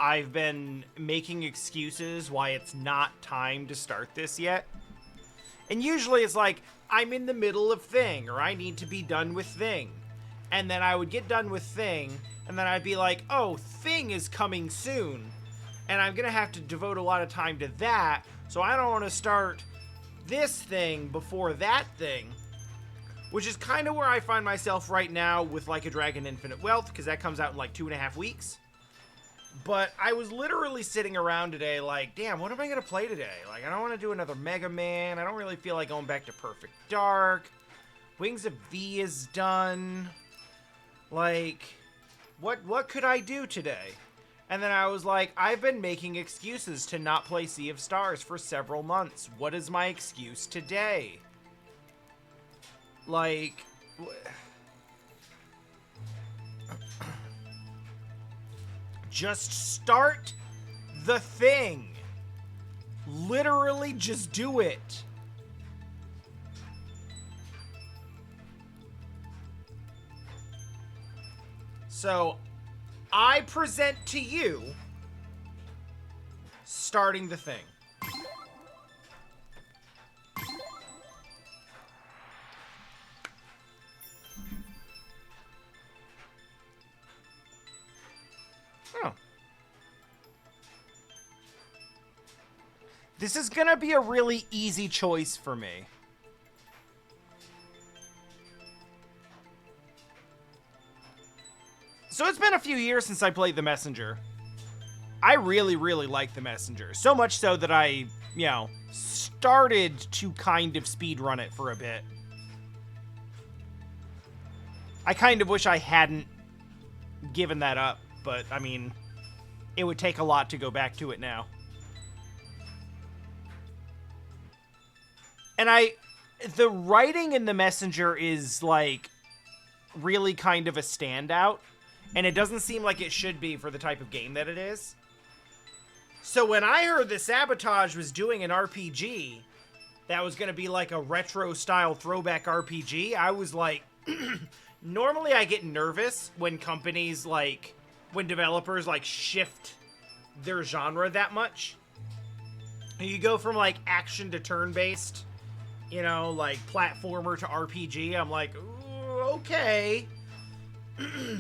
I've been making excuses why it's not time to start this yet. And usually it's like, I'm in the middle of thing, or I need to be done with thing. And then I would get done with thing, and then I'd be like, oh, thing is coming soon. And I'm going to have to devote a lot of time to that, so I don't want to start this thing before that thing. Which is kind of where I find myself right now with Like a Dragon Infinite Wealth, because that comes out in like 2.5 weeks. But I was literally sitting around today like, damn, what am I going to play today? Like, I don't want to do another Mega Man. I don't really feel like going back to Perfect Dark. Wings of V is done. Like, what could I do today? And then I was like, I've been making excuses to not play Sea of Stars for several months. What is my excuse today? Like... Just start the thing. Literally just do it. So, I present to you starting the thing. Oh. This is gonna be a really easy choice for me. So it's been a few years since I played The Messenger. I really, really like The Messenger. So much so that I, you know, started to kind of speedrun it for a bit. I kind of wish I hadn't given that up, but, I mean, it would take a lot to go back to it now. And the writing in The Messenger is, like, really kind of a standout. And it doesn't seem like it should be for the type of game that it is. So when I heard that Sabotage was doing an RPG that was going to be like a retro-style throwback RPG, I was like... Normally I get nervous when companies, like... When developers, like, shift their genre that much. You go from, like, action to turn-based, you know, like, platformer to RPG. I'm like, ooh, okay.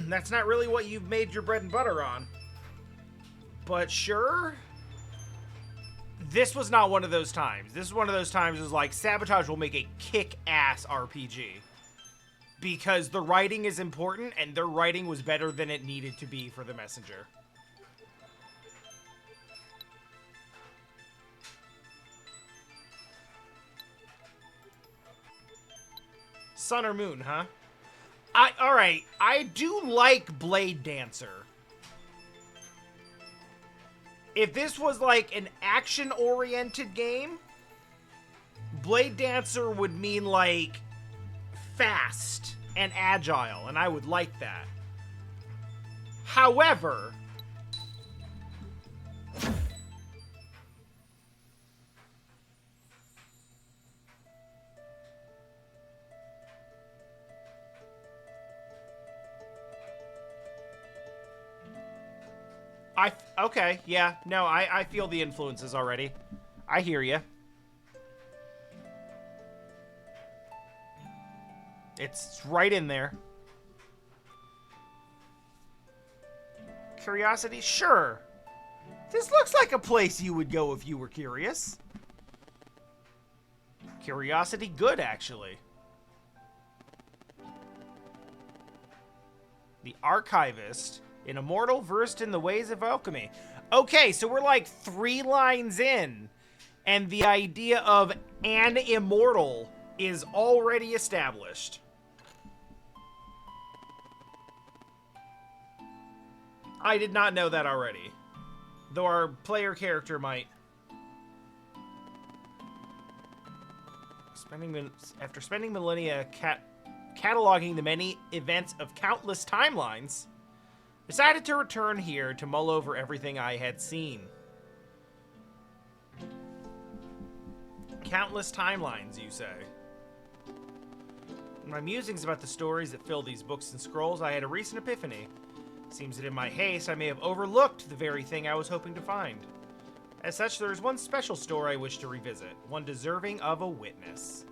That's not really what you've made your bread and butter on. But sure. This was not one of those times. This is one of those times is like, Sabotage will make a kick-ass RPG. Because the writing is important, and their writing was better than it needed to be for The Messenger. Sun or Moon, huh? Alright, I do like Blade Dancer. If this was like an action-oriented game, Blade Dancer would mean like fast and agile, and I would like that. However, okay, yeah, no, I feel the influences already. I hear you. It's right in there. Curiosity? Sure. This looks like a place you would go if you were curious. Curiosity? Good, actually. The Archivist. An immortal versed in the ways of alchemy. Okay, so we're like 3 lines in, and the idea of an immortal is already established. I did not know that already, though our player character might. After spending millennia cataloging the many events of countless timelines, decided to return here to mull over everything I had seen. Countless timelines, you say? In my musings about the stories that fill these books and scrolls, I had a recent epiphany. Seems that in my haste, I may have overlooked the very thing I was hoping to find. As such, there is one special store I wish to revisit, one deserving of a witness.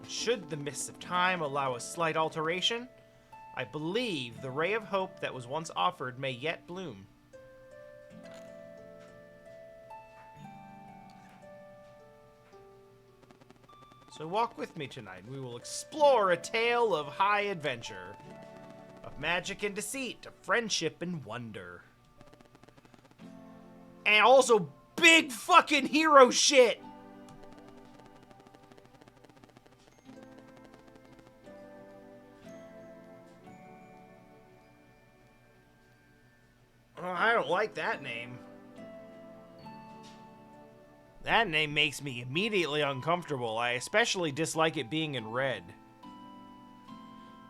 Should the mists of time allow a slight alteration, I believe the ray of hope that was once offered may yet bloom. So walk with me tonight. We will explore a tale of high adventure, of magic and deceit, of friendship and wonder. And also big fucking hero shit! Oh, I don't like that name. That name makes me immediately uncomfortable. I especially dislike it being in red.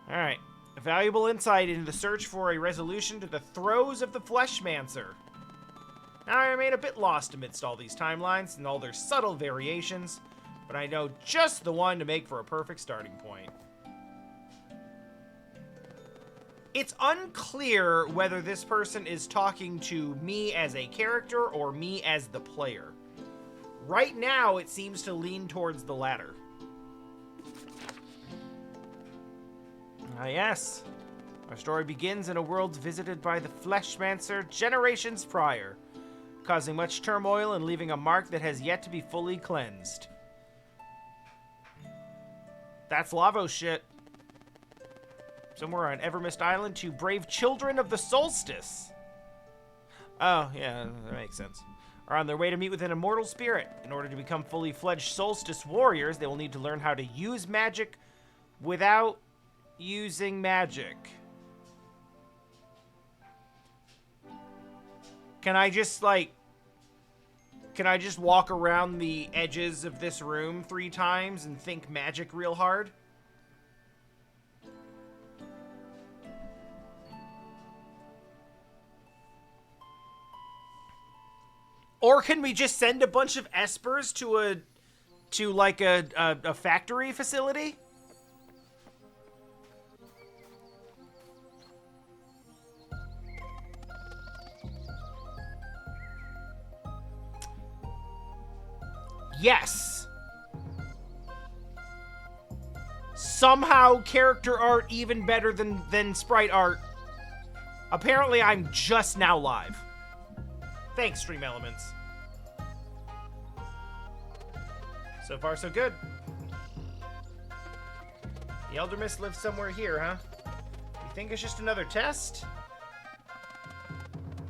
Alright. A valuable insight into the search for a resolution to the throes of the Fleshmancer. Now, I remain a bit lost amidst all these timelines and all their subtle variations, but I know just the one to make for a perfect starting point. It's unclear whether this person is talking to me as a character or me as the player. Right now, it seems to lean towards the latter. Ah, yes. Our story begins in a world visited by the Fleshmancer generations prior, causing much turmoil and leaving a mark that has yet to be fully cleansed. That's Lavos shit. Somewhere on Evermist Island, two brave children of the solstice. Oh, yeah, that makes sense. Are on their way to meet with an immortal spirit. In order to become fully fledged solstice warriors, they will need to learn how to use magic without using magic. Can I just walk around the edges of this room 3 times and think magic real hard? Or can we just send a bunch of espers to a factory facility? Yes. Somehow character art even better than sprite art. Apparently I'm just now live. Thanks, Stream Elements. So far, so good. The Elder Mist lives somewhere here, huh? You think it's just another test?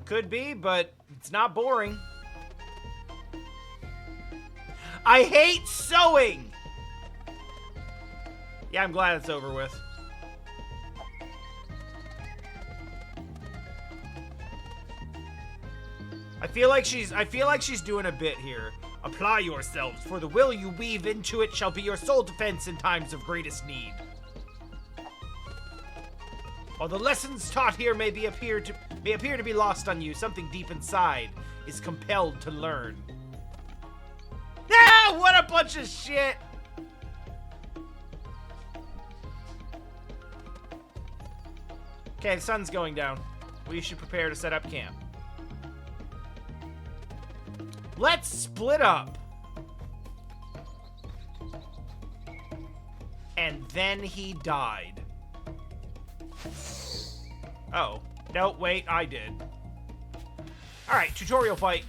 Could be, but it's not boring. I hate sewing! Yeah, I'm glad it's over with. I feel like she's doing a bit here. Apply yourselves, for the will you weave into it shall be your sole defense in times of greatest need. While the lessons taught here may appear to be lost on you, something deep inside is compelled to learn. Ah, what a bunch of shit! Okay, the sun's going down. We should prepare to set up camp. Let's split up. And then he died. Oh. No, wait, I did. Alright, tutorial fight.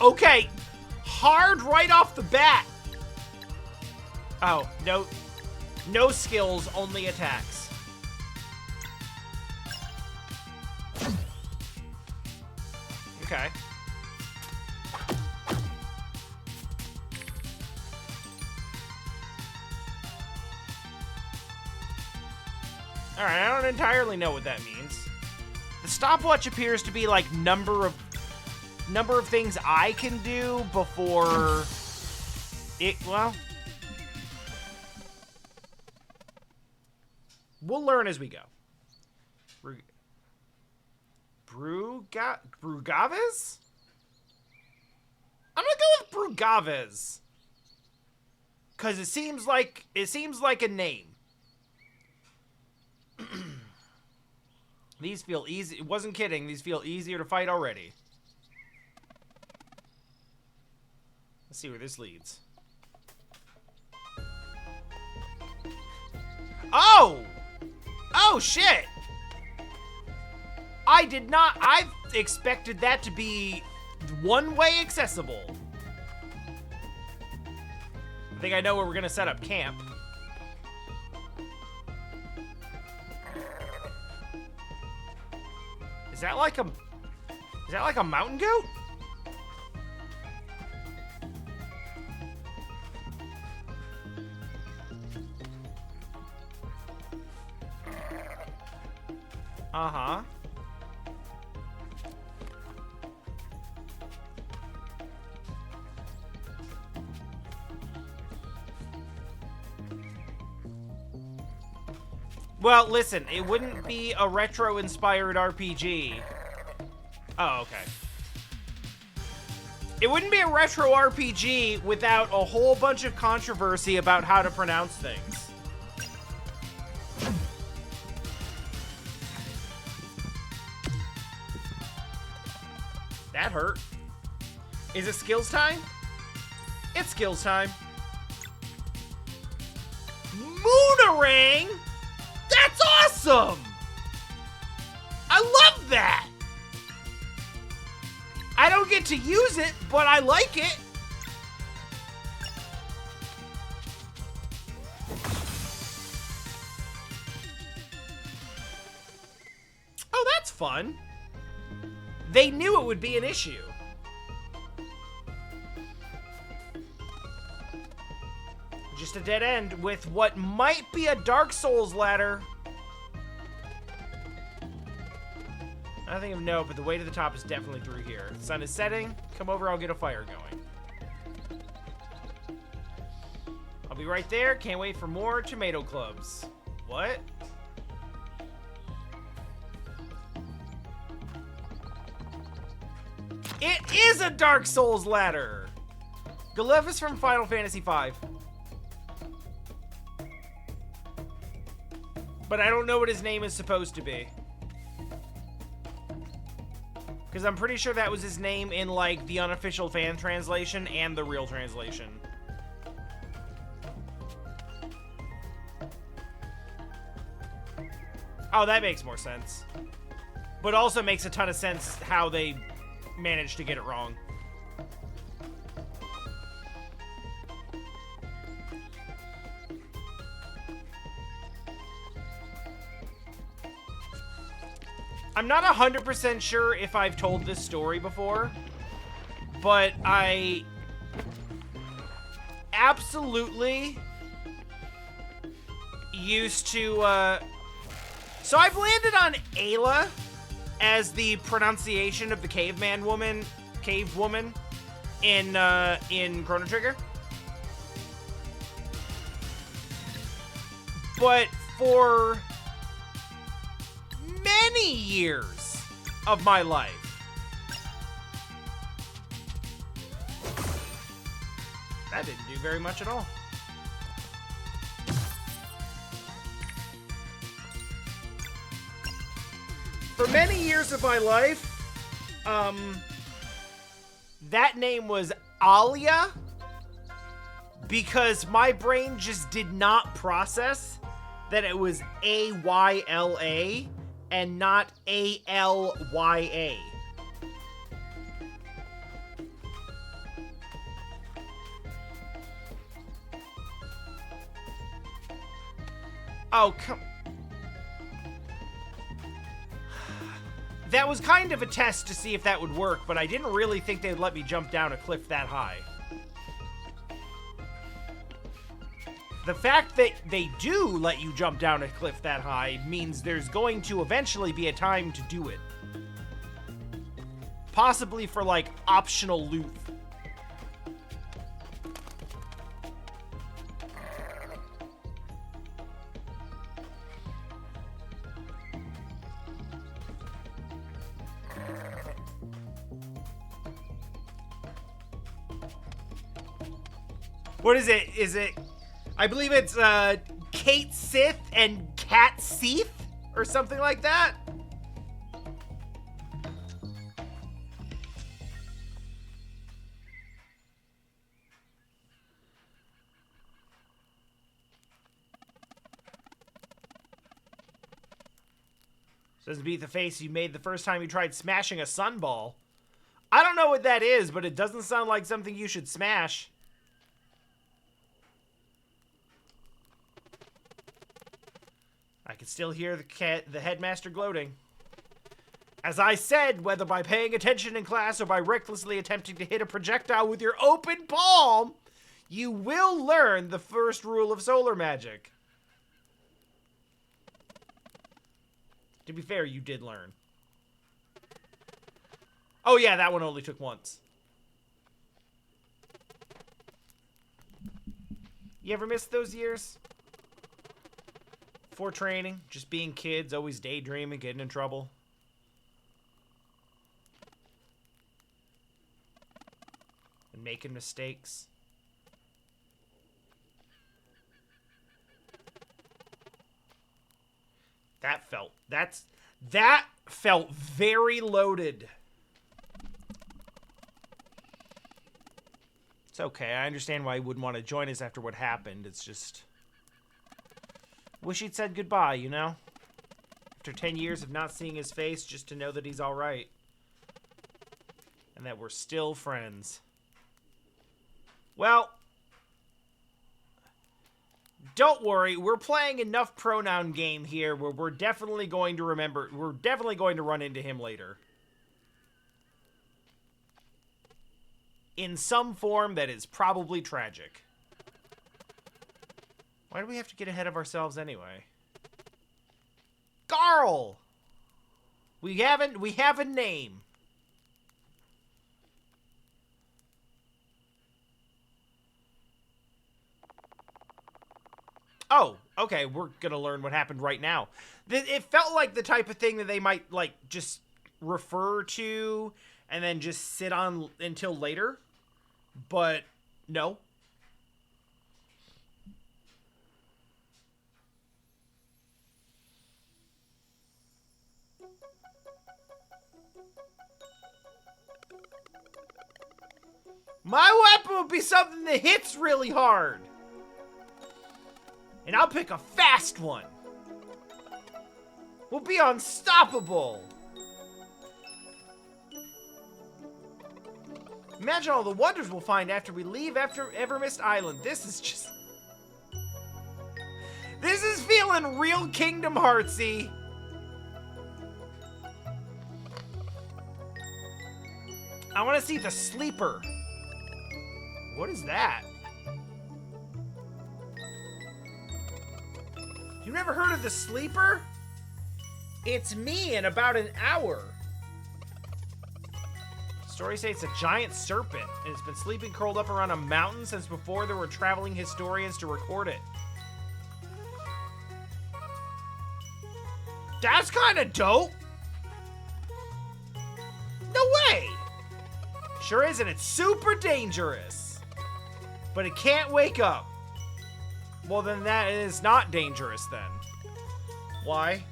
Okay. Hard right off the bat. Oh, no. No skills, only attacks. Okay. Alright, I don't entirely know what that means. The stopwatch appears to be like number of things I can do before it, well, we'll learn as we go. Brugaves? I'm gonna go with Brugaves. Cause it seems like a name. These feel easy. It wasn't kidding. These feel easier to fight already. Let's see where this leads. Oh! Oh, shit! I did not... I expected that to be one-way accessible. I think I know where we're gonna set up camp. Is that like a mountain goat? Uh-huh. Well, listen, it wouldn't be a retro-inspired RPG. Oh, okay. It wouldn't be a retro RPG without a whole bunch of controversy about how to pronounce things. That hurt. Is it skills time? It's skills time. Moonerang? That's awesome! I love that! I don't get to use it, but I like it. Oh, that's fun. They knew it would be an issue. Just a dead end with what might be a Dark Souls ladder. Nothing of note, but the way to the top is definitely through here. The sun is setting. Come over, I'll get a fire going. I'll be right there. Can't wait for more tomato clubs. What? It is a Dark Souls ladder! Galevus from Final Fantasy V. But I don't know what his name is supposed to be. Because I'm pretty sure that was his name in, like, the unofficial fan translation and the real translation. Oh, that makes more sense. But also makes a ton of sense how they managed to get it wrong. I'm not 100% sure if I've told this story before, but I absolutely used to, so I've landed on Ayla as the pronunciation of the cave woman in Chrono Trigger. But for many years of my life, that didn't do very much at all. For many years of my life, that name was Alia, because my brain just did not process that it was A-Y-L-A and not A-L-Y-A. Oh, come... That was kind of a test to see if that would work, but I didn't really think they'd let me jump down a cliff that high. The fact that they do let you jump down a cliff that high means there's going to eventually be a time to do it. Possibly for, like, optional loot. What is it? Is it... I believe it's, Kate Sith and Cat Seath? Or something like that? Says beat the face you made the first time you tried smashing a sunball. I don't know what that is, but it doesn't sound like something you should smash. I can still hear the headmaster gloating. As I said, whether by paying attention in class or by recklessly attempting to hit a projectile with your open palm, you will learn the first rule of solar magic. To be fair, you did learn. Oh yeah, that one only took once. You ever miss those years? Before training, just being kids, always daydreaming, getting in trouble. And making mistakes. That felt very loaded. It's okay. I understand why he wouldn't want to join us after what happened. It's just... wish he'd said goodbye, you know? After 10 years of not seeing his face, just to know that he's alright. And that we're still friends. Well... don't worry, we're playing enough pronoun game here where we're definitely going to run into him later. In some form that is probably tragic. Why do we have to get ahead of ourselves anyway? Carl! We have a name. Oh, okay, we're gonna learn what happened right now. It felt like the type of thing that they might, like, just refer to and then just sit on until later. But, no. My weapon would be something that hits really hard. And I'll pick a fast one. We'll be unstoppable. Imagine all the wonders we'll find after we leave Evermist Island. This is feeling real Kingdom Heartsy. I want to see the sleeper. What is that? You never heard of the sleeper? It's me in about an hour. Stories say it's a giant serpent, and it's been sleeping curled up around a mountain since before there were traveling historians to record it. That's kind of dope. No way. Sure is, and it's super dangerous. But it can't wake up. Well, then that is not dangerous, then. Why?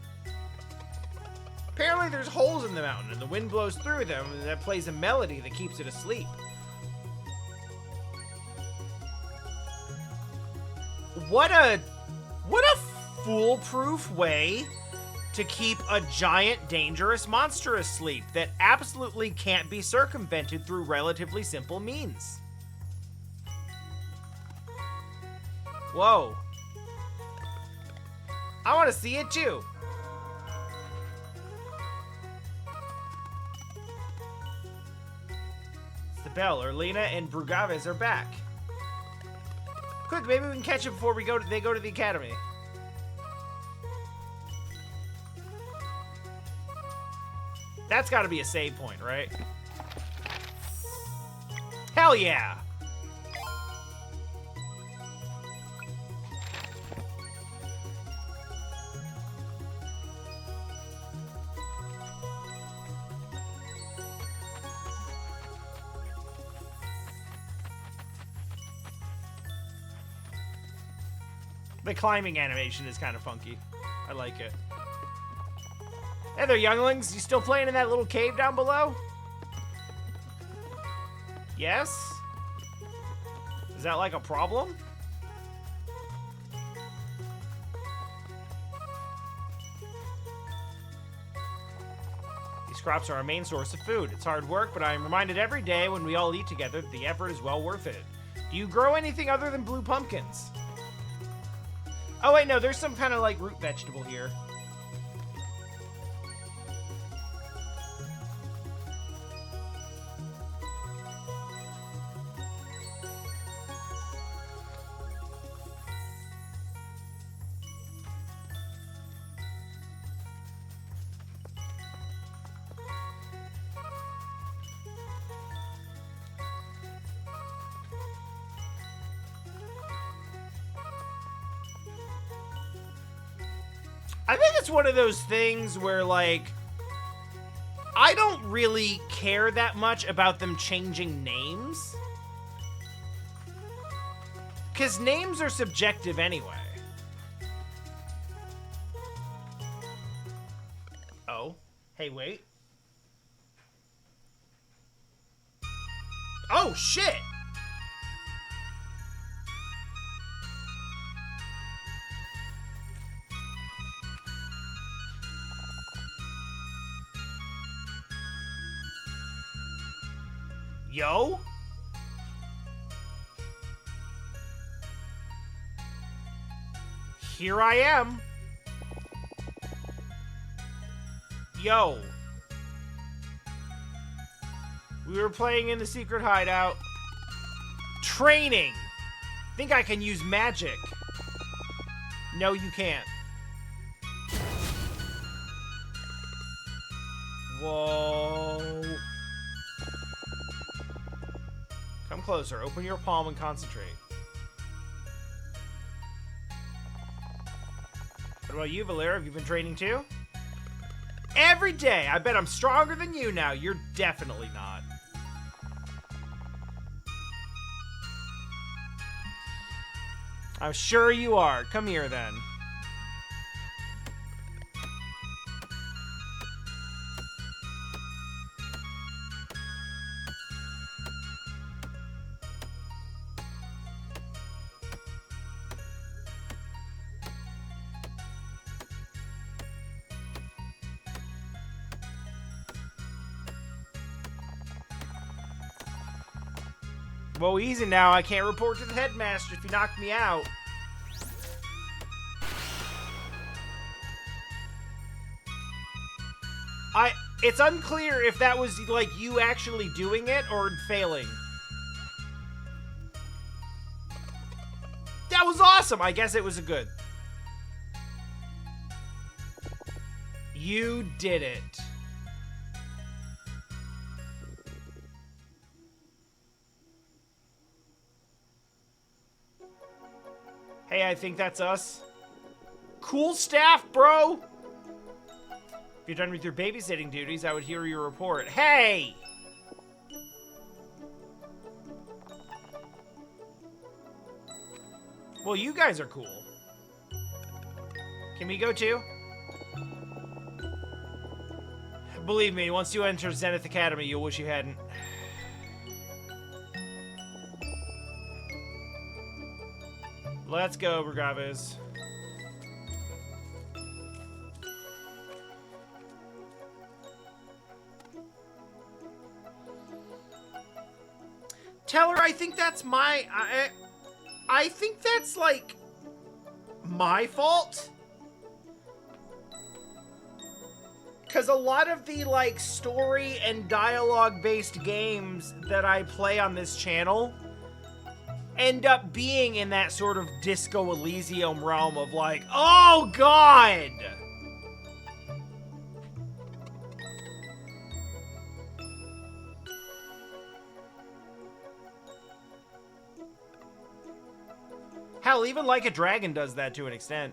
Apparently there's holes in the mountain, and the wind blows through them, and that plays a melody that keeps it asleep. What a foolproof way to keep a giant, dangerous monster asleep that absolutely can't be circumvented through relatively simple means. Whoa. I want to see it too. It's the bell. Erlina and Brugaves are back. Quick, maybe we can catch it before they go to the academy. That's got to be a save point, right? Hell yeah! The climbing animation is kind of funky. I like it. Hey there, younglings. You still playing in that little cave down below? Yes? Is that like a problem? These crops are our main source of food. It's hard work, but I am reminded every day when we all eat together that the effort is well worth it. Do you grow anything other than blue pumpkins? Oh wait, no, there's some kind of like root vegetable here. I think it's one of those things where, like, I don't really care that much about them changing names. Because names are subjective anyway. Oh. Hey, wait. Oh, shit! Yo? Here I am. Yo. We were playing in the secret hideout. Training. Think I can use magic. No, you can't. Whoa. Come closer. Open your palm and concentrate. What about you, Valera? Have you been training too? Every day! I bet I'm stronger than you now. You're definitely not. I'm sure you are. Come here, then. Well, easy now. I can't report to the headmaster if you knock me out. It's unclear if that was, like, you actually doing it or failing. That was awesome! I guess it was a good. You did it. Hey, I think that's us. Cool staff, bro! If you're done with your babysitting duties, I would hear your report. Hey! Well, you guys are cool. Can we go too? Believe me, once you enter Zenith Academy, you'll wish you hadn't. Let's go, Bragaves. Tell her I think that's my... I think that's, like, my fault. Because a lot of the, like, story and dialogue-based games that I play on this channel end up being in that sort of Disco Elysium realm of, like, oh, God! Hell, even Like a Dragon does that to an extent.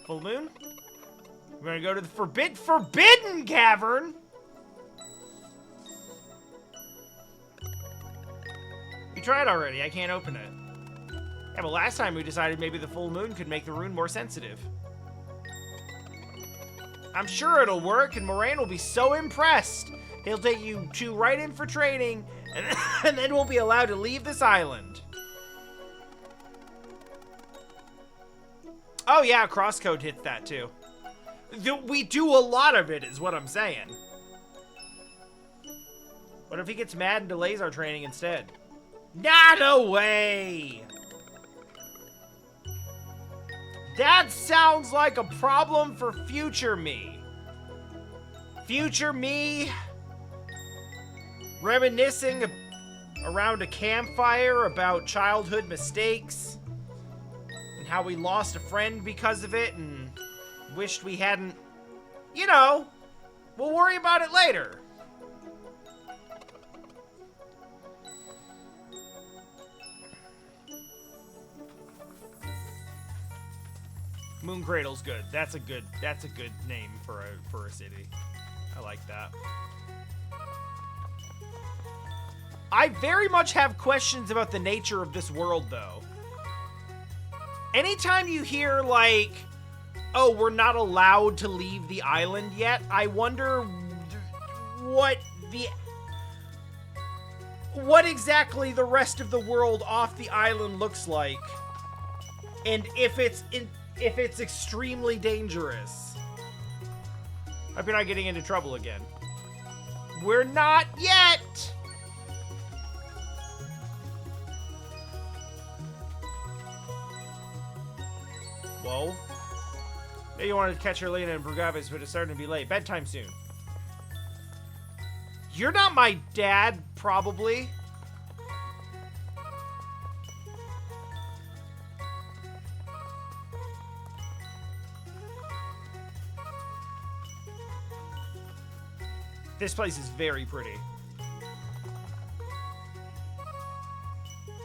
Full moon? We're gonna go to the Forbidden Cavern! We tried already, I can't open it. Yeah, but last time we decided maybe the full moon could make the rune more sensitive. I'm sure it'll work, and Moraine will be so impressed. He'll take you two right in for training, and then we'll be allowed to leave this island. Oh yeah, Crosscode hits that too. We do a lot of it, is what I'm saying. What if he gets mad and delays our training instead? Nah, no way! That sounds like a problem for future me. Future me reminiscing around a campfire about childhood mistakes and how we lost a friend because of it and wished we hadn't. You know, we'll worry about it later. Moon Cradle's good. That's a good name for a city. I like that. I very much have questions about the nature of this world, though. Anytime you hear, like, oh, we're not allowed to leave the island yet, I wonder what exactly the rest of the world off the island looks like. And if it's extremely dangerous. I hope you're not getting into trouble again. We're not yet! Whoa. Yeah, you wanted to catch Erlina and Brugavis, but it's starting to be late. Bedtime soon. You're not my dad, probably. This place is very pretty.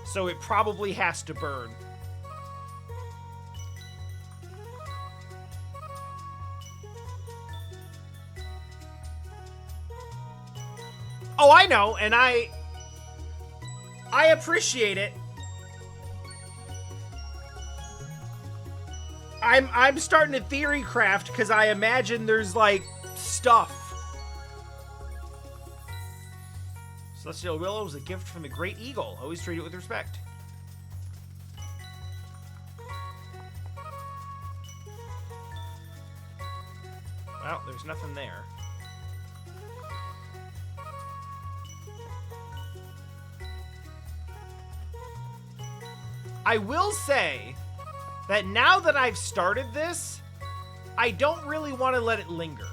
So it probably has to burn. Oh, I know, and I appreciate it. I'm starting to theory craft because I imagine there's like stuff. Celestial Willow is a gift from the Great Eagle. Always treat it with respect. Well, there's nothing there. I will say that now that I've started this, I don't really want to let it linger.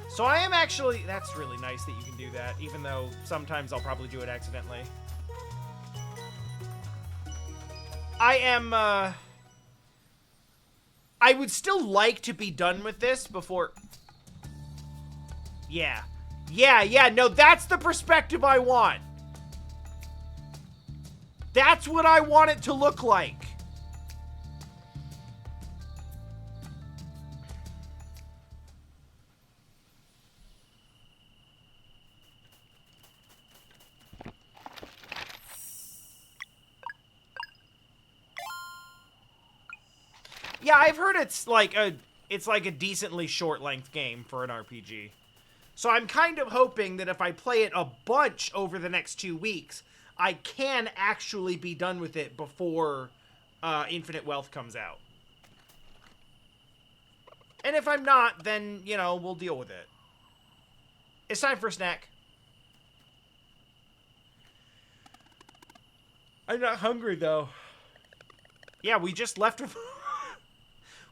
So I am actually... That's really nice that you can do that, even though sometimes I'll probably do it accidentally. I am, I would still like to be done with this before... Yeah. Yeah, no, that's the perspective I want. That's what I want it to look like. Yeah, I've heard it's like a decently short-length game for an RPG. So I'm kind of hoping that if I play it a bunch over the next 2 weeks, I can actually be done with it before Infinite Wealth comes out. And if I'm not, then, you know, we'll deal with it. It's time for a snack. I'm not hungry, though. Yeah, we just left...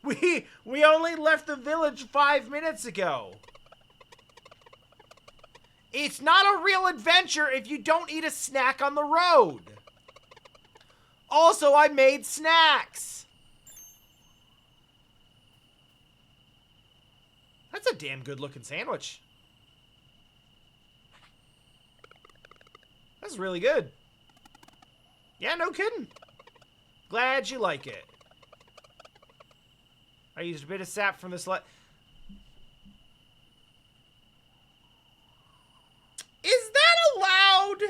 We only left the village 5 minutes ago. It's not a real adventure if you don't eat a snack on the road. Also, I made snacks. That's a damn good looking sandwich. That's really good. Yeah, no kidding. Glad you like it. I used a bit of sap from this Is that allowed?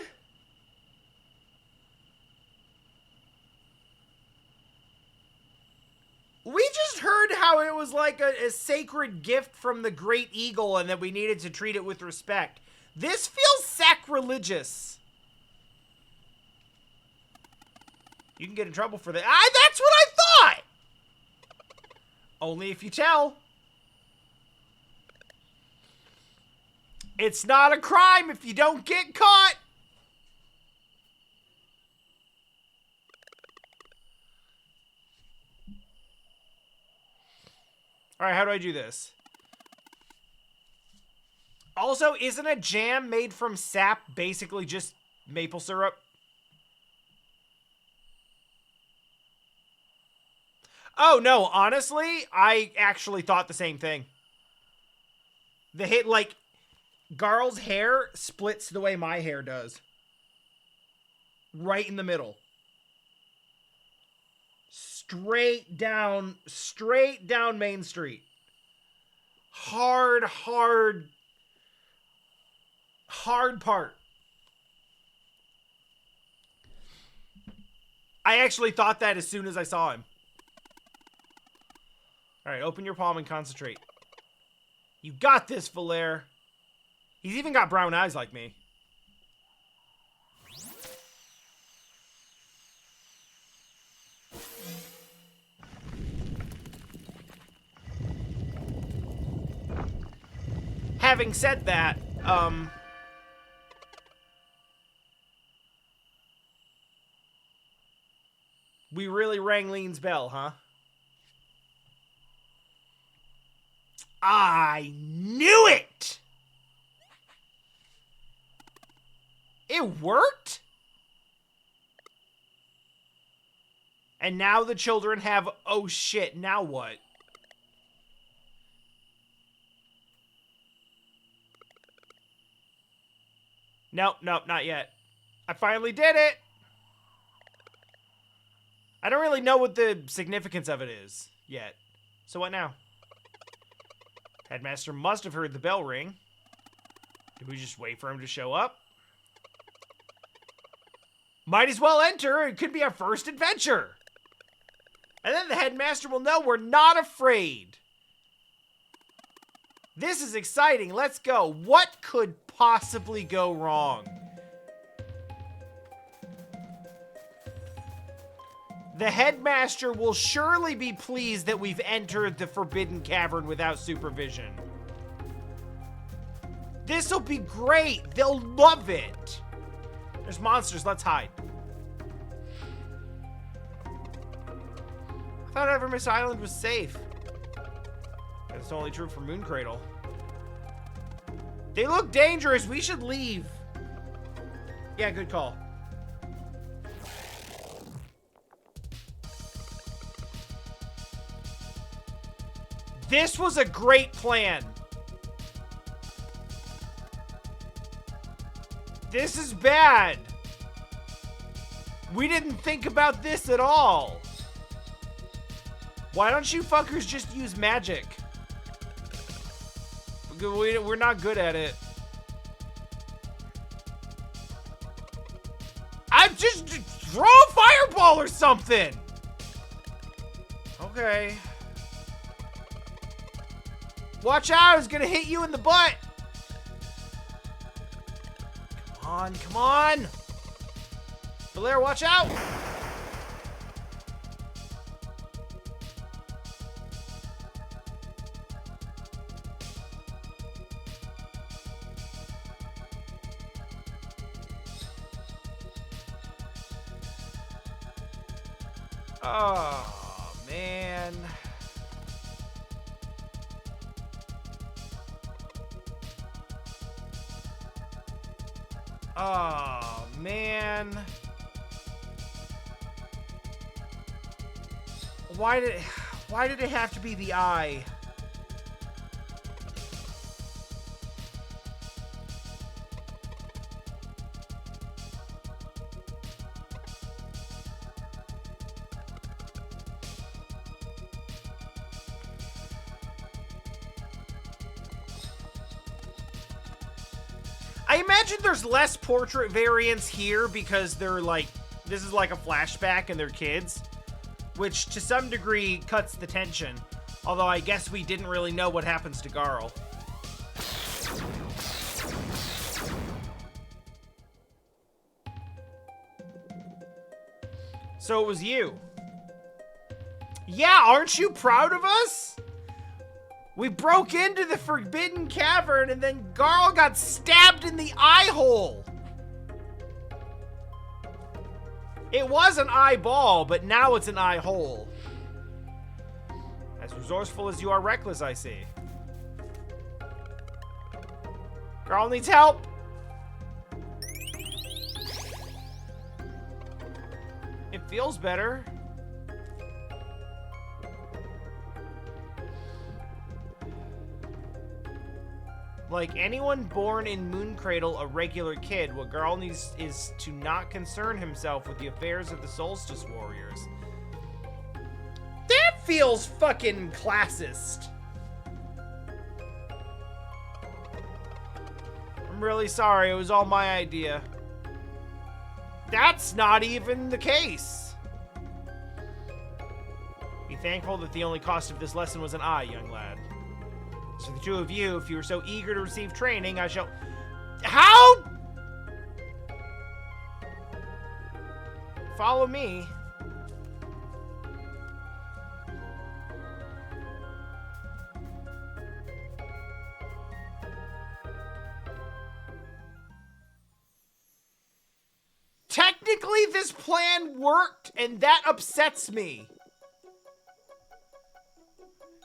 We just heard how it was like a sacred gift from the Great Eagle and that we needed to treat it with respect. This feels sacrilegious. You can get in trouble for that. That's what I thought! Only if you tell. It's not a crime if you don't get caught. All right, how do I do this? Also, isn't a jam made from sap basically just maple syrup? Oh, no, honestly, I actually thought the same thing. The hit, like, Garl's hair splits the way my hair does. Right in the middle. Straight down Main Street. Hard part. I actually thought that as soon as I saw him. Alright, open your palm and concentrate. You got this, Valere. He's even got brown eyes like me. Having said that, we really rang Lean's bell, huh? I knew it! It worked? And now the children have, oh shit, now what? Nope, not yet. I finally did it! I don't really know what the significance of it is yet. So what now? Headmaster must have heard the bell ring. Did we just wait for him to show up? Might as well enter. It could be our first adventure. And then the headmaster will know we're not afraid. This is exciting. Let's go. What could possibly go wrong? The headmaster will surely be pleased that we've entered the Forbidden Cavern without supervision. This'll be great. They'll love it. There's monsters. Let's hide. I thought Evermist Island was safe. That's only true for Mooncradle. They look dangerous. We should leave. Yeah, good call. This was a great plan. This is bad. We didn't think about this at all. Why don't you fuckers just use magic? We're not good at it. I'm just throw a fireball or something. Okay. Watch out, it's gonna hit you in the butt. Come on. Valere, watch out. Oh, man. Oh, man. Why did it have to be the eye? I imagine there's less portrait variants here because they're like, this is like a flashback and they're kids, which to some degree cuts the tension. Although I guess we didn't really know what happens to Garl. So it was you. Yeah, aren't you proud of us? We broke into the Forbidden Cavern and then Garl got stabbed in the eye hole. It was an eyeball, but now it's an eye hole. As resourceful as you are reckless, I see. Garl needs help. It feels better. Like anyone born in Mooncradle, a regular kid, what Garl needs is to not concern himself with the affairs of the Solstice Warriors. That feels fucking classist. I'm really sorry, it was all my idea. That's not even the case. Be thankful that the only cost of this lesson was an eye, young lad. So the two of you, if you are so eager to receive training, I shall... How? Follow me. Technically, this plan worked, and that upsets me.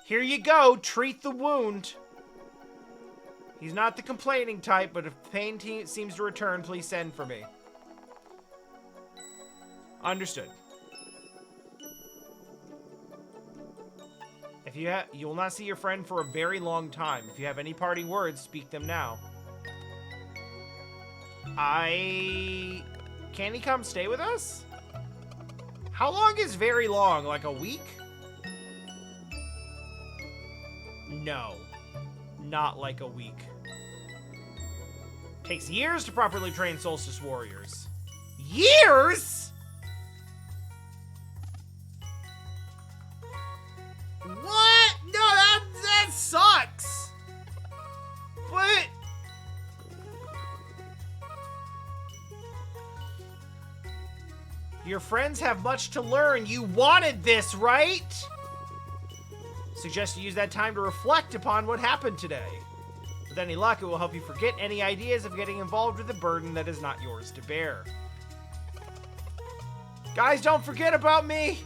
Here you go, treat the wound. He's not the complaining type, but if pain seems to return, please send for me. Understood. If you will not see your friend for a very long time. If you have any parting words, speak them now. Can he come stay with us? How long is very long? Like a week? No. Not like a week. Takes years to properly train Solstice Warriors. Years?! What? No, that sucks! But... Your friends have much to learn. You wanted this, right? Suggest you use that time to reflect upon what happened today. With any luck, it will help you forget any ideas of getting involved with a burden that is not yours to bear. Guys, don't forget about me.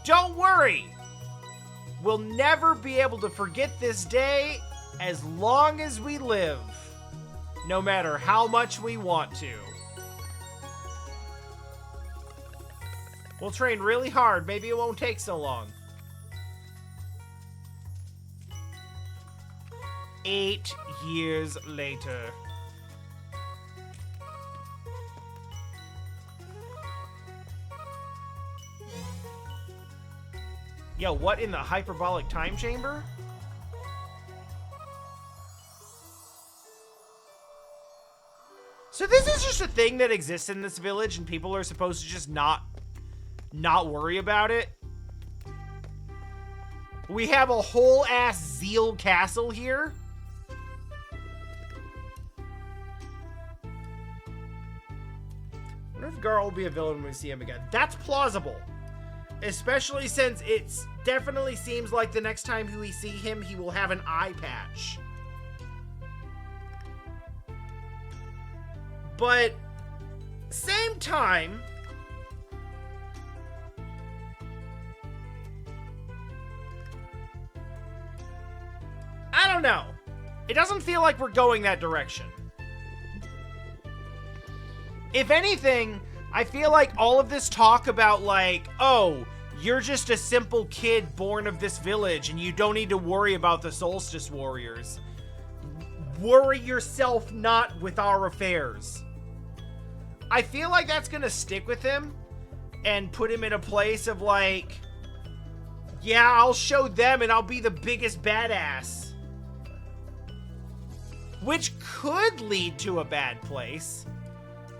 Don't worry. We'll never be able to forget this day as long as we live. No matter how much we want to. We'll train really hard. Maybe it won't take so long. 8 years later. Yo, what in the hyperbolic time chamber? So this is just a thing that exists in this village and people are supposed to just not worry about it? We have a whole ass Zeal castle here? I wonder if Garl will be a villain when we see him again. That's plausible. Especially since it definitely seems like the next time we see him, he will have an eye patch. But, same time... I don't know. It doesn't feel like we're going that direction. If anything, I feel like all of this talk about like, oh, you're just a simple kid born of this village and you don't need to worry about the Solstice Warriors. Worry yourself not with our affairs. I feel like that's gonna stick with him and put him in a place of like, yeah, I'll show them and I'll be the biggest badass. Which could lead to a bad place.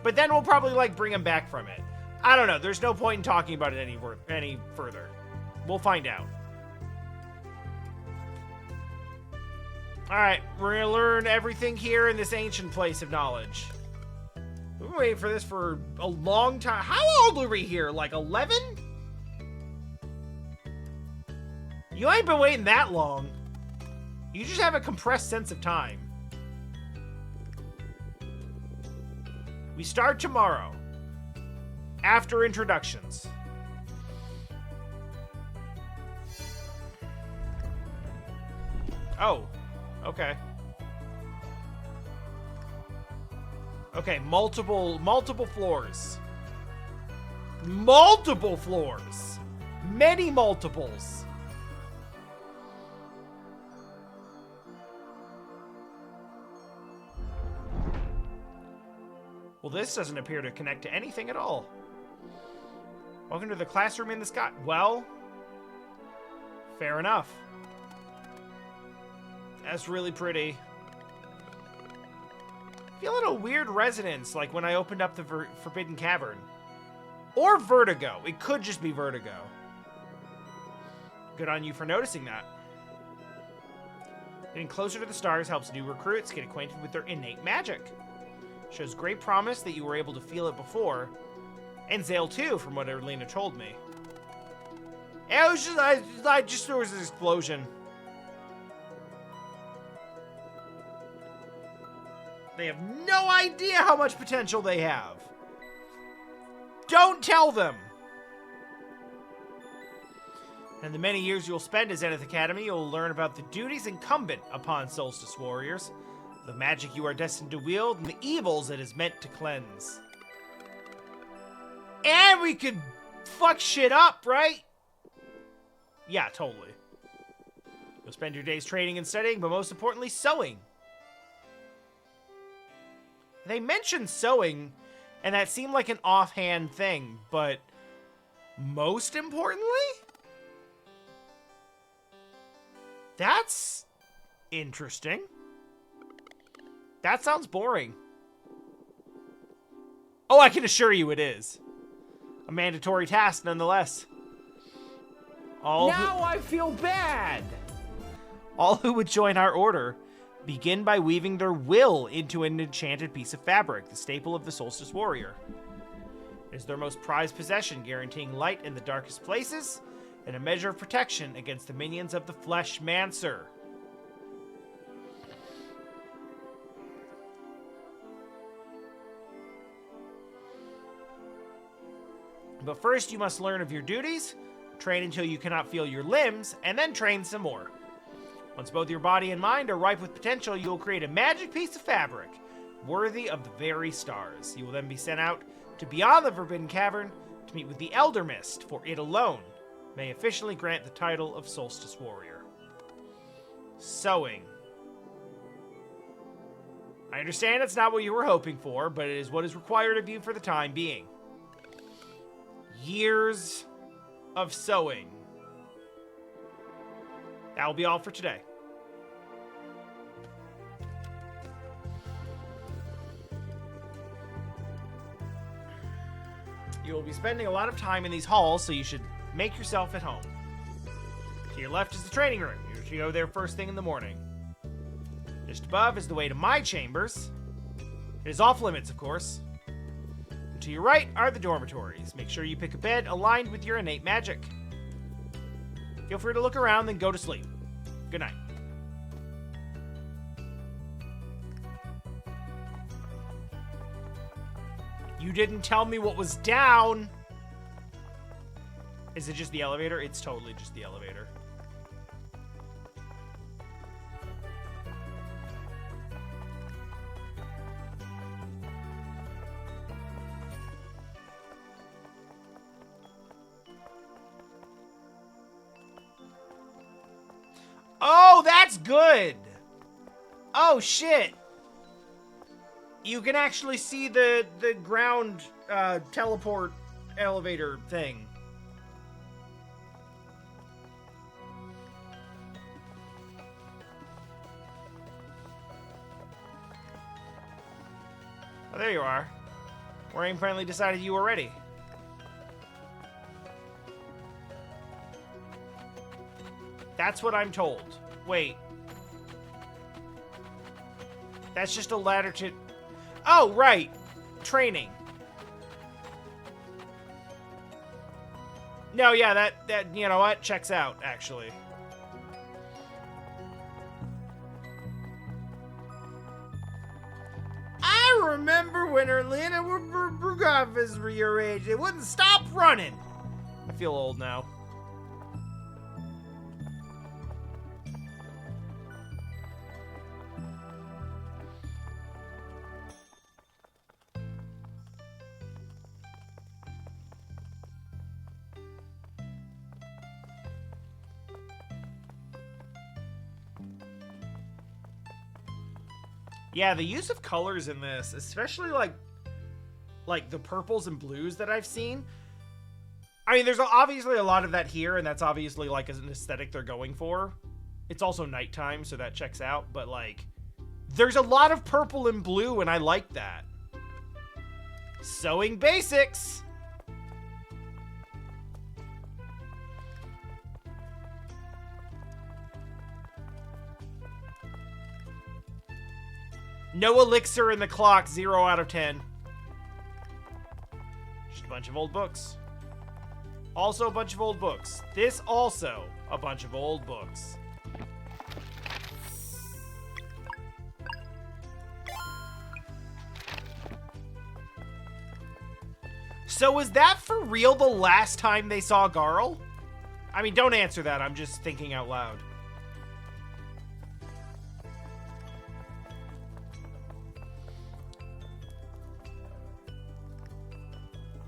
But then we'll probably, like, bring him back from it. I don't know. There's no point in talking about it any further. We'll find out. Alright, we're gonna learn everything here in this ancient place of knowledge. We've been waiting for this for a long time. How old were we here? Like 11? You ain't been waiting that long. You just have a compressed sense of time. We start tomorrow. After introductions. Oh, okay. Okay, multiple floors. Multiple floors. Many multiples. Well, this doesn't appear to connect to anything at all. Welcome to the classroom in the sky. Well, fair enough. That's really pretty. Feeling a weird resonance, like when I opened up the Forbidden Cavern. Or vertigo. It could just be vertigo. Good on you for noticing that. Getting closer to the stars helps new recruits get acquainted with their innate magic. Shows great promise that you were able to feel it before. And Zale too, from what Erlina told me. It was just, there was this explosion. They have no idea how much potential they have. Don't tell them! In the many years you'll spend at Zenith Academy, you'll learn about the duties incumbent upon Solstice Warriors, the magic you are destined to wield, and the evils it is meant to cleanse. And we could fuck shit up, right? Yeah, totally. You'll spend your days training and studying, but most importantly, sewing. They mentioned sewing, and that seemed like an offhand thing, but most importantly? That's interesting. That sounds boring. Oh, I can assure you it is. A mandatory task, nonetheless. Now I feel bad! All who would join our order begin by weaving their will into an enchanted piece of fabric, the staple of the Solstice Warrior. It is their most prized possession, guaranteeing light in the darkest places and a measure of protection against the minions of the Flesh Mancer. But first, you must learn of your duties, train until you cannot feel your limbs, and then train some more. Once both your body and mind are ripe with potential, you will create a magic piece of fabric, worthy of the very stars. You will then be sent out to beyond the Forbidden Cavern to meet with the Elder Mist, for it alone may officially grant the title of Solstice Warrior. Sewing. I understand it's not what you were hoping for, but it is what is required of you for the time being. Years of sewing. That will be all for today. You will be spending a lot of time in these halls, so you should make yourself at home. To your left is the training room. You should go there first thing in the morning. Just above is the way to my chambers. It is off limits, of course. And to your right are the dormitories. Make sure you pick a bed aligned with your innate magic. Feel free to look around, then go to sleep. Good night. You didn't tell me what was down. Is it just the elevator? It's totally just the elevator. Oh, that's good. Oh, shit. You can actually see the ground teleport elevator thing. Oh, there you are. Worm finally decided you were ready. That's what I'm told. Wait. That's just a ladder to... Oh, right. Training. No, yeah, that you know what? Checks out, actually. remember when Erlina Brugov is your age. It wouldn't stop running. I feel old now. Yeah, the use of colors in this, especially like the purples and blues that I've seen. I mean, there's obviously a lot of that here, and that's obviously like an aesthetic they're going for. It's also nighttime, so that checks out, but like there's a lot of purple and blue, and I like that. Sewing basics. No elixir in the clock, 0 out of 10. Just a bunch of old books. Also a bunch of old books. This also a bunch of old books. So was that for real the last time they saw Garl? I mean, don't answer that. I'm just thinking out loud.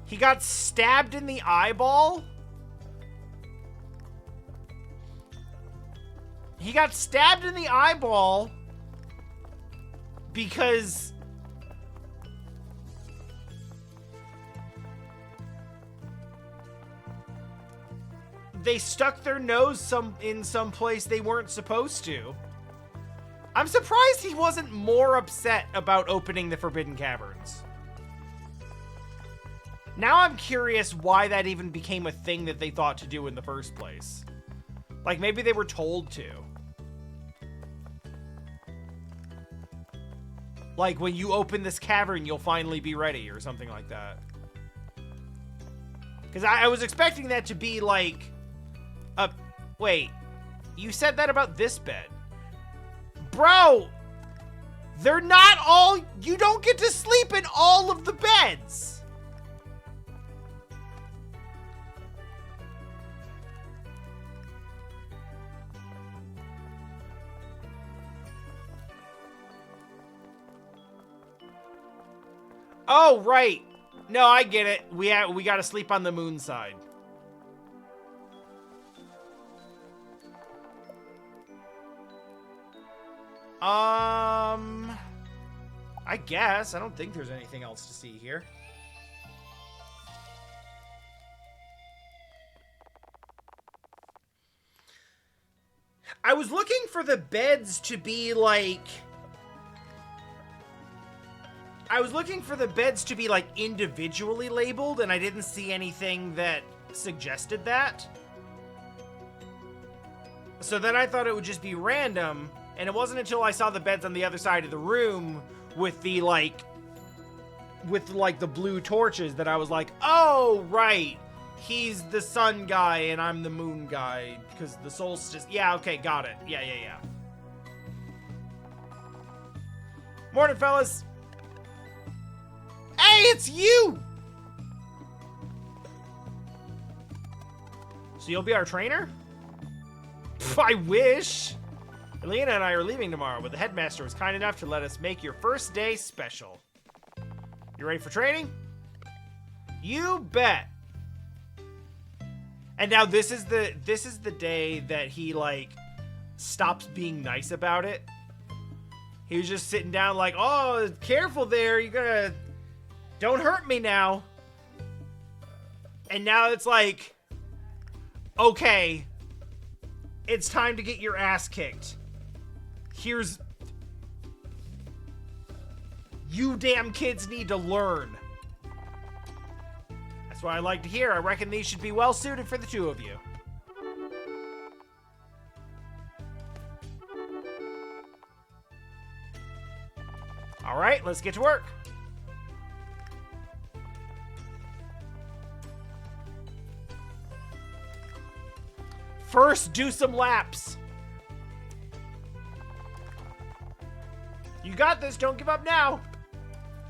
He got stabbed in the eyeball? He got stabbed in the eyeball because they stuck their nose in some place they weren't supposed to. I'm surprised he wasn't more upset about opening the Forbidden Caverns. Now I'm curious why that even became a thing that they thought to do in the first place. Like, maybe they were told to. Like, when you open this cavern, you'll finally be ready, or something like that. Because I was expecting that to be, like... Wait. You said that about this bed. Bro! They're not all... You don't get to sleep in all of the beds! Oh, right. No, I get it. We got to sleep on the moon side. I guess. I don't think there's anything else to see here. I was looking for the beds to be like... individually labeled, and I didn't see anything that suggested that. So then I thought it would just be random, and it wasn't until I saw the beds on the other side of the room with the, the blue torches that I was like, oh, right. He's the sun guy, and I'm the moon guy, because the solstice... Yeah, okay, got it. Yeah. Morning, fellas. Hey, it's you! So you'll be our trainer? Pff, I wish. Elena and I are leaving tomorrow, but the headmaster was kind enough to let us make your first day special. You ready for training? You bet. And now this is the day that he stops being nice about it. He was just sitting down like, oh, careful there, you're gonna... Don't hurt me now. And now it's like, okay, it's time to get your ass kicked. Here's... You damn kids need to learn. That's what I like to hear. I reckon these should be well suited for the two of you. All right, let's get to work. First, do some laps. You got this. Don't give up now.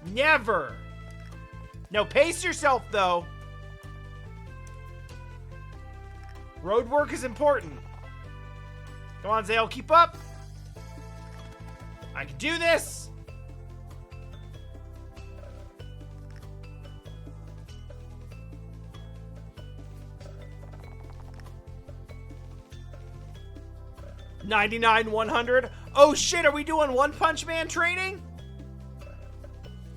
Never. No, pace yourself, though. Road work is important. Come on, Zale, keep up. I can do this. $99, 100. Oh shit, are we doing One Punch Man training?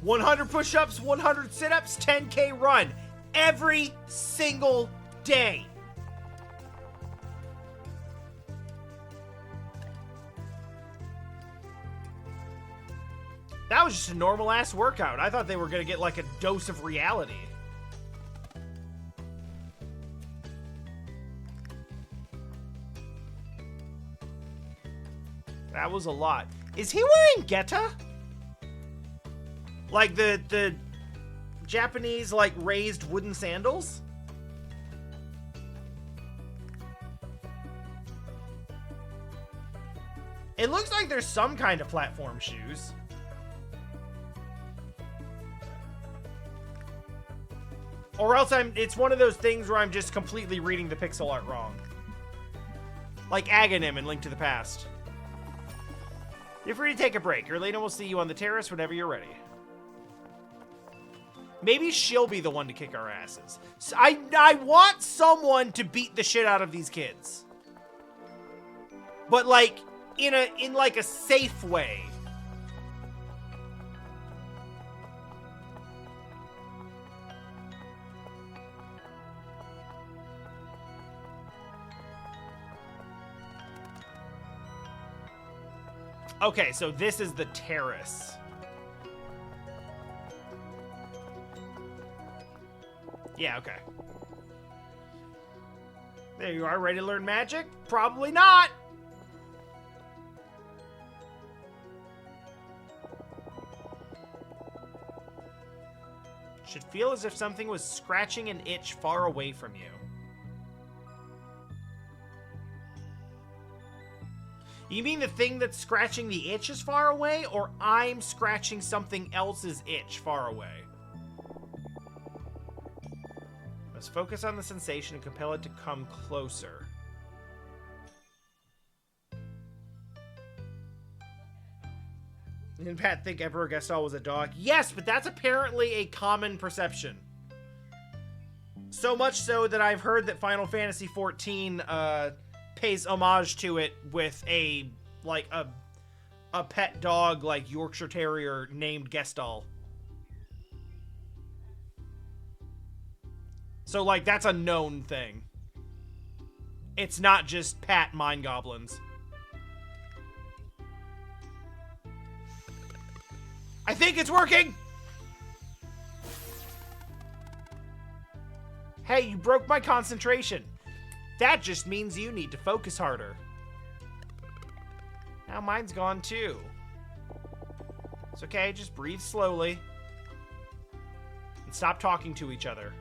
100 push-ups, 100 sit-ups, 10K run. Every single day. That was just a normal-ass workout. I thought they were gonna get like a dose of reality. That was a lot. Is he wearing Geta? Like the Japanese, like, raised wooden sandals? It looks like there's some kind of platform shoes. Or else it's one of those things where I'm just completely reading the pixel art wrong. Like Aghanim in Link to the Past. You're free to take a break. Erlina will see you on the terrace whenever you're ready. Maybe she'll be the one to kick our asses. So I want someone to beat the shit out of these kids. But like, in like a safe way. Okay, so this is the terrace. Yeah, okay. There you are, ready to learn magic? Probably not! Should feel as if something was scratching an itch far away from you. You mean the thing that's scratching the itch is far away, or I'm scratching something else's itch far away? Let's focus on the sensation and compel it to come closer. Didn't Pat think Emperor Gaston was a dog? Yes, but that's apparently a common perception. So much so that I've heard that Final Fantasy XIV pays homage to it with a pet dog like Yorkshire Terrier named Gestal. So like that's a known thing. It's not just Pat mind goblins. I think it's working. Hey, you broke my concentration. That just means you need to focus harder. Now mine's gone too. It's okay, just breathe slowly. And stop talking to each other.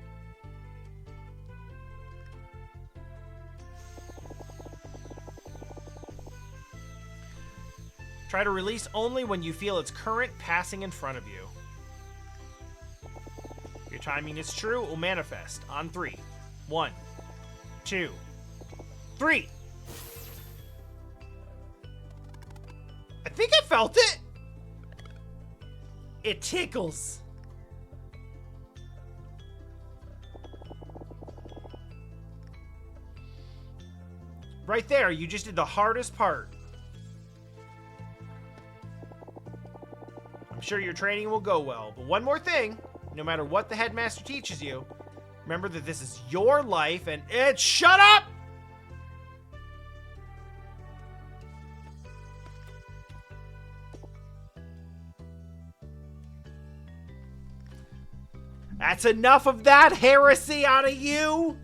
Try to release only when you feel its current passing in front of you. If your timing is true, it will manifest on 3. 1, 2, 3. I think I felt it. It tickles. Right there, you just did the hardest part. I'm sure your training will go well, but one more thing, no matter what the headmaster teaches you, remember that this is your life and shut up! That's enough of that heresy out of you!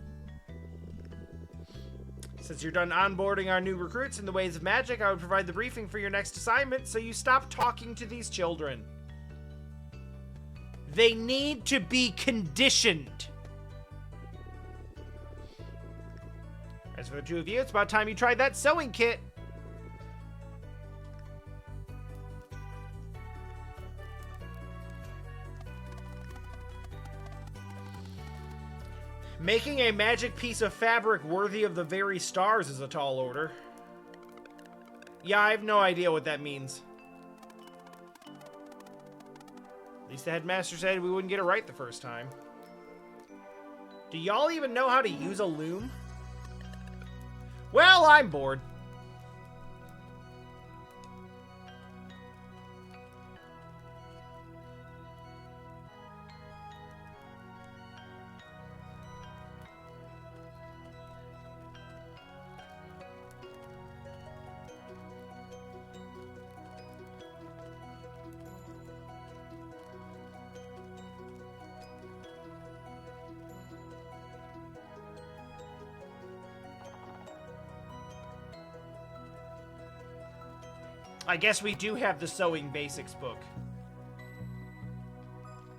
Since you're done onboarding our new recruits in the ways of magic, I would provide the briefing for your next assignment, so you stop talking to these children. They need to be conditioned. As for the two of you, it's about time you tried that sewing kit. Making a magic piece of fabric worthy of the very stars is a tall order. Yeah, I have no idea what that means. At least the headmaster said we wouldn't get it right the first time. Do y'all even know how to use a loom? Well, I'm bored. I guess we do have the Sewing Basics book.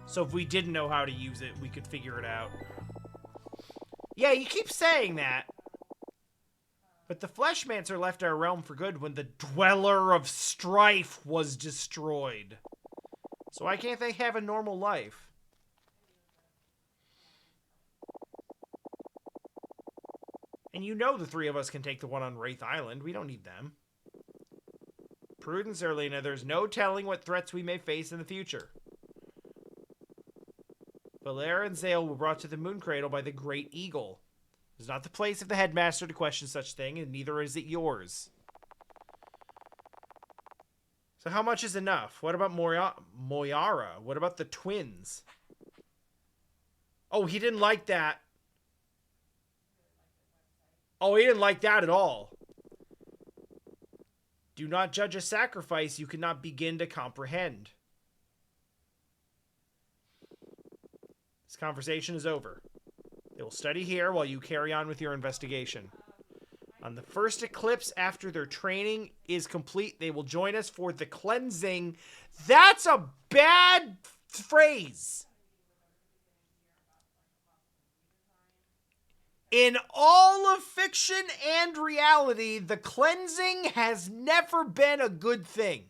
So if we didn't know how to use it, we could figure it out. Yeah, you keep saying that. But the Fleshmancer left our realm for good when the Dweller of Strife was destroyed. So why can't they have a normal life? And you know the three of us can take the one on Wraith Island. We don't need them. Prudence, Erlina, there's no telling what threats we may face in the future. Valera and Zale were brought to the Moon Cradle by the Great Eagle. It's not the place of the headmaster to question such thing, and neither is it yours. So how much is enough? What about Moyara? What about the twins? Oh, he didn't like that. Oh, he didn't like that at all. Do not judge a sacrifice you cannot begin to comprehend. This conversation is over. They will study here while you carry on with your investigation. On the first eclipse after their training is complete, they will join us for the cleansing. That's a bad phrase. In all of fiction and reality, the cleansing has never been a good thing.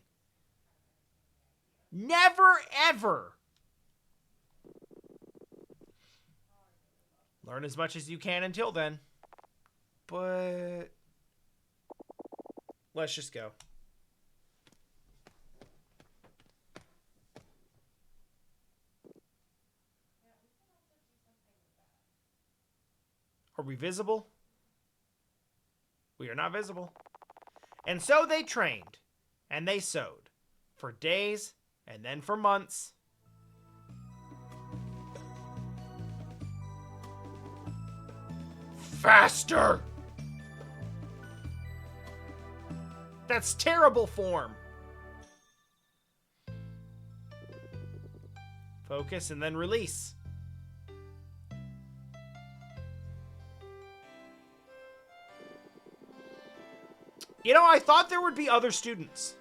Never, ever. Learn as much as you can until then. But let's just go. Are we visible? We are not visible. And so they trained, and they sewed, for days, and then for months. Faster! That's terrible form. Focus and then release. You know, I thought there would be other students.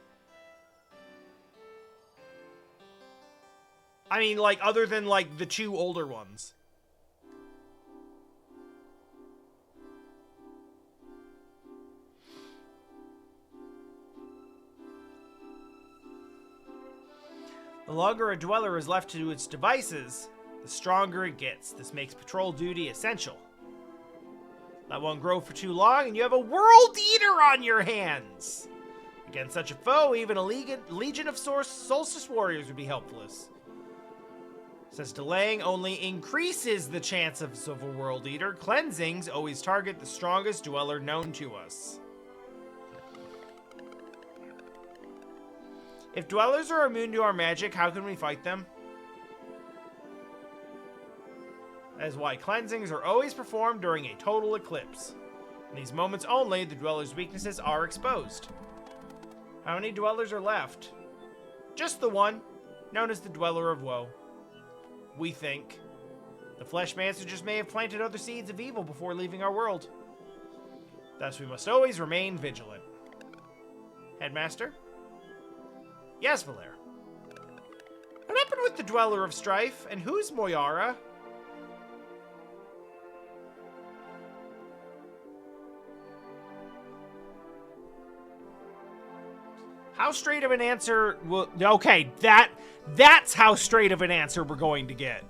I mean, like, other than, like, the two older ones. The longer a dweller is left to its devices, the stronger it gets. This makes patrol duty essential. Let one grow for too long, and you have a World Eater on your hands. Against such a foe, even a legion of Solstice Warriors would be helpless. Since delaying only increases the chances of a World Eater, cleansings always target the strongest dweller known to us. If dwellers are immune to our magic, how can we fight them? That is why cleansings are always performed during a total eclipse. In these moments only, the dweller's weaknesses are exposed. How many dwellers are left? Just the one, known as the Dweller of Woe. We think. The Fleshmancer just may have planted other seeds of evil before leaving our world. Thus, we must always remain vigilant. Headmaster? Yes, Valere. What happened with the Dweller of Strife, and who's Moyara? How straight of an answer will... Okay, that's how straight of an answer we're going to get.